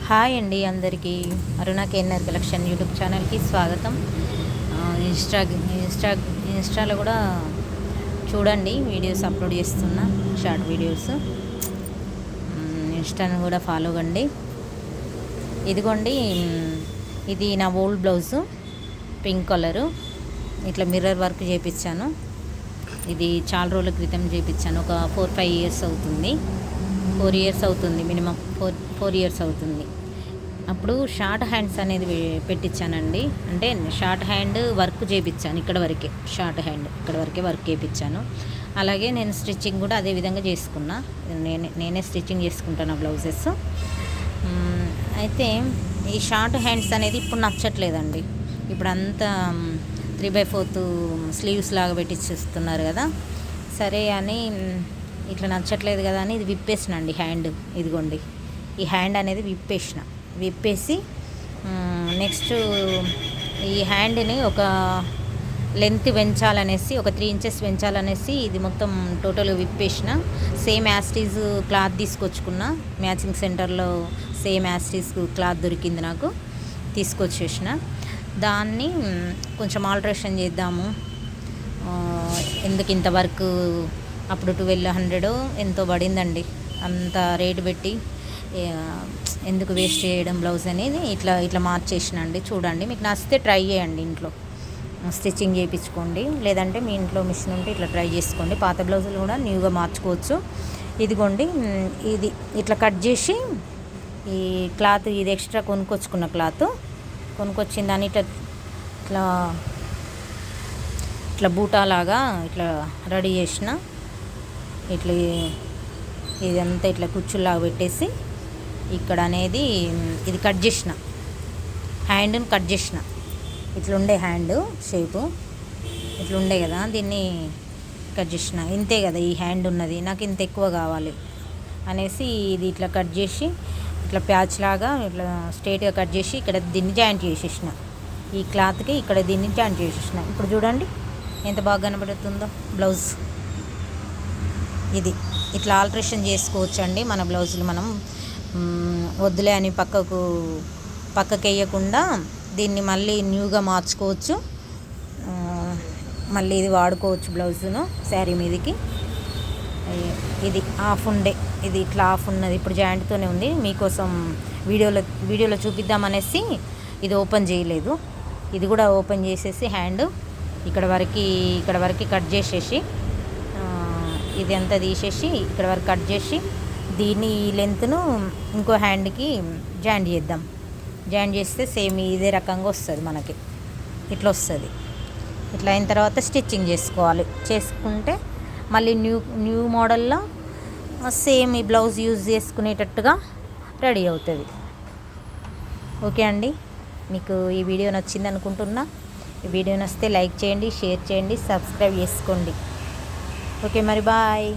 Hi అండి అందరికీ. అరుణ KNR collection YouTube ఛానల్కి స్వాగతం. ఇన్స్టా ఇన్స్టా ఇన్స్టాలో కూడా చూడండి, వీడియోస్ అప్లోడ్ చేస్తున్నా, షార్ట్ వీడియోస్. ఇన్స్టాను కూడా ఫాలో కండి. ఇదిగోండి, ఇది నా ఓల్డ్ బ్లౌజు, పింక్ కలరు. ఇట్లా మిర్రర్ వర్క్ చేయించాను. ఇది చాలా రోజుల క్రితం చేయించాను. ఒక 4-5 ఇయర్స్ అవుతుంది. 4 ఇయర్స్ అవుతుంది, మినిమం 4 ఇయర్స్ అవుతుంది. అప్పుడు షార్ట్ హ్యాండ్స్ అనేది పెట్టించానండి. అంటే షార్ట్ హ్యాండ్ వర్క్ చేయించాను, ఇక్కడ వరకే షార్ట్ హ్యాండ్, ఇక్కడ వరకే వర్క్ చేయించాను. అలాగే నేను స్టిచ్చింగ్ కూడా అదే విధంగా చేసుకున్నా. నేనే స్టిచ్చింగ్ చేసుకుంటాను బ్లౌజెస్. అయితే ఈ షార్ట్ హ్యాండ్స్ అనేది ఇప్పుడు నచ్చట్లేదండి. ఇప్పుడు అంతా 3/4 స్లీవ్స్ లాగా పెట్టిస్తున్నారు కదా. సరే అని ఇట్లా నచ్చట్లేదు కదా అని ఇది విప్పేసినండి హ్యాండ్. ఇదిగోండి, ఈ హ్యాండ్ అనేది విప్పేసి నెక్స్ట్ ఈ హ్యాండ్ని ఒక లెంత్ పెంచాలనేసి, ఒక 3 ఇంచెస్ పెంచాలనేసి ఇది మొత్తం టోటల్గా విప్పేసిన. సేమ్ యాస్టీజ్ క్లాత్ తీసుకొచ్చుకున్న, మ్యాచింగ్ సెంటర్లో సేమ్ యాస్టీజ్ క్లాత్ దొరికింది నాకు, తీసుకొచ్చేసిన. దాన్ని కొంచెం ఆల్టరేషన్ చేద్దాము, ఎందుకు ఇంత వర్క్, అప్పుడు 1200 ఎంతో పడిందండి. అంత రేటు పెట్టి ఎందుకు వేస్ట్ చేయడం బ్లౌజ్ అనేది ఇట్లా మార్చేసిన అండి. చూడండి, మీకు నచ్చితే ట్రై చేయండి, ఇంట్లో స్టిచ్చింగ్ చేయించుకోండి. లేదంటే మీ ఇంట్లో మిషన్ ఉంటే ఇట్లా ట్రై చేసుకోండి. పాత బ్లౌజులు కూడా న్యూగా మార్చుకోవచ్చు. ఇదిగోండి, ఇది ఇట్లా కట్ చేసి, ఈ క్లాత్ ఇది ఎక్స్ట్రా కొనుక్కొచ్చుకున్న క్లాత్, కొనుక్కొచ్చిన దాన్ని ఇట్లా బూటాలాగా ఇట్లా రెడీ చేసిన. ఇట్లా ఇదంతా ఇట్లా కుచ్చులాగా పెట్టేసి, ఇక్కడ అనేది ఇది కట్ చేసిన, హ్యాండ్ని కట్ చేసిన. ఇట్లుండే హ్యాండ్ షేపు, ఇట్లుండే కదా, దీన్ని కట్ చేసిన. ఇంతే కదా ఈ హ్యాండ్ ఉన్నది, నాకు ఇంత ఎక్కువ కావాలి అనేసి ఇది ఇట్లా కట్ చేసి, ఇట్లా ప్యాచ్ లాగా ఇట్లా స్ట్రైట్గా కట్ చేసి ఇక్కడ దీన్ని జాయింట్ చేసేసిన. ఈ క్లాత్కి ఇక్కడ దీన్ని జాయింట్ చేసేసిన. ఇప్పుడు చూడండి ఎంత బాగా కనబడుతుందో బ్లౌజ్. ఇది ఇట్లా ఆల్టరేషన్ చేసుకోవచ్చు అండి. మన బ్లౌజులు మనం వద్దులే అని పక్కకు వేయకుండా దీన్ని మళ్ళీ న్యూగా మార్చుకోవచ్చు. మళ్ళీ ఇది వాడుకోవచ్చు బ్లౌజును శారీ మీదకి. ఇది హాఫ్ ఉండే, ఇది ఇట్లా హాఫ్ ఉన్నది, ఇప్పుడు జాయింట్తోనే ఉంది. మీకోసం వీడియోలో చూపిద్దామనేసి ఇది ఓపెన్ చేయలేదు. ఇది కూడా ఓపెన్ చేసేసి హ్యాండ్ ఇక్కడ వరకు కట్ చేసేసి, ఇది అంతా తీసేసి ఇక్కడ వరకు కట్ చేసి, దీన్ని ఈ లెంత్ను ఇంకో హ్యాండ్కి జాయింట్ చేద్దాం. జాయింట్ చేస్తే సేమ్ ఇదే రకంగా వస్తుంది మనకి, ఇట్లా వస్తుంది. ఇట్లా అయిన తర్వాత స్టిచ్చింగ్ చేసుకుంటే మళ్ళీ న్యూ మోడల్లో సేమ్ ఈ బ్లౌజ్ యూజ్ చేసుకునేటట్టుగా రెడీ అవుతుంది. ఓకే అండి, మీకు ఈ వీడియో నచ్చింది అనుకుంటున్నా. ఈ వీడియో నచ్చితే లైక్ చేయండి, షేర్ చేయండి, సబ్స్క్రైబ్ చేసుకోండి. ఓకే మరి, బాయ్.